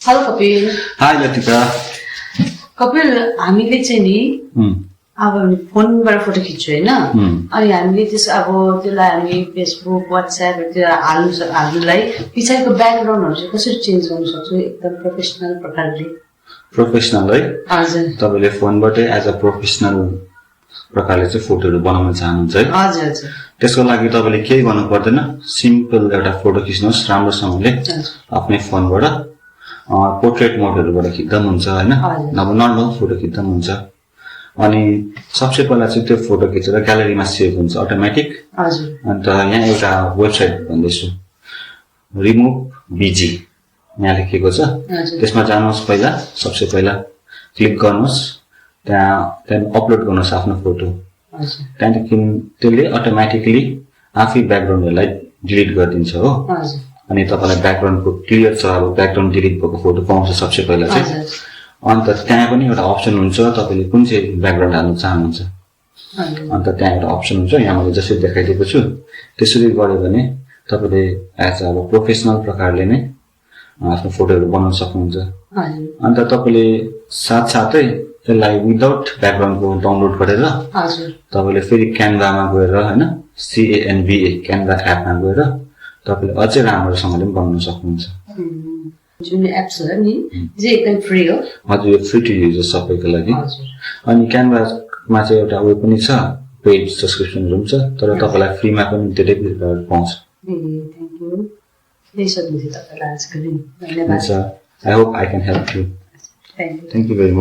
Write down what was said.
Hello Kapil. High Latika. Kapil, हामीले चाहिँ नि अब फोनबाट फोटो खिच्छु हैन, अनि हामीले अब त्यसलाई हामी फेसबुक व्हाट्सएपतिर हाल्नुलाई पछाडिको ब्याकग्राउन्डहरु चाहिँ कसरी चेन्ज गर्न सक्छौँ एकदम प्रोफेसनल प्रकारले? प्रोफेसनल है? हजुर। तपाईले फोनबाटै एज अ प्रोफेसनल प्रकारले चाहिँ फोटोहरु बनाउन चाहनुहुन्छ है? हजुर हजुर। त्यसको लागि तपाईले केही गर्नु पर्दैन, सिम्पल एउटा फोटो खिच्नुस् राम्रोसँगले आफ्नै फोनबाट। पोर्ट्रेट मोडहरुबाट खिच्दा पनि हुन्छ हैन, नभए नर्मल फोटो खिच्दा पनि हुन्छ। अनि सबसे पहिला चाहिँ त्यो फोटो खिचेर ग्यालरीमा सेभ हुन्छ अटोमेटिक। हजुर। अन्त यहाँ एउटा वेबसाइट भन्दैछु, रिमुभ बीजी यहाँ लेखेको छ। त्यसमा जानुहोस्, पहिला सबसे पहिला क्लिक गर्नुहोस्, त्यहाँ अपलोड गर्नुहोस् आफ्नो फोटो। त्यहाँदेखि त्यसले अटोमेटिकली आफै ब्याकग्राउन्डहरुलाई डिलिट गरिदिन्छ हो। अनि तपाईलाई ब्याकग्राउन्डको क्लियर छ, अब ब्याकग्राउन्ड डिलिट भएको फोटो पाउँछ सबसे पहिला चाहिँ। अन्त त्यहाँ पनि एउटा अप्सन हुन्छ, तपाईले कुन चाहिँ ब्याकग्राउन्ड हाल्न चाहनुहुन्छ। अन्त त्यहाँ एउटा अप्सन हुन्छ, यहाँ मैले जसरी देखाइदिएको छु त्यसरी गर्यो भने तपाईले एज अब प्रोफेसनल प्रकारले नै आफ्नो फोटोहरु बनाउन सक्नुहुन्छ। अन्त तपाईले साथसाथै यसलाई विदाउट ब्याकग्राउन्डको डाउनलोड गरेर तपाईले फेरि क्यानभामा गएर हैन, CANVA क्यानभा एपमा गएर तपाईले अझै राम्रोसँगले बनाउन सक्नुहुन्छ। जुन एप छ नि यो एकदम फ्री हो। हजुर, यो फ्री टु युज हो सबैको लागि। अनि क्यानभामा चाहिँ एउटा उयो पनि छ, पेड सब्स्क्रिप्सनहरु पनि छ, तर तपाईलाई फ्रीमा पनि धेरै कुराहरु पाउँछ। Thank you. यही सोध्नु थियो तपाईलाई आजको दिन। धन्यवाद। I hope I can help you. Thank you. Thank you very much.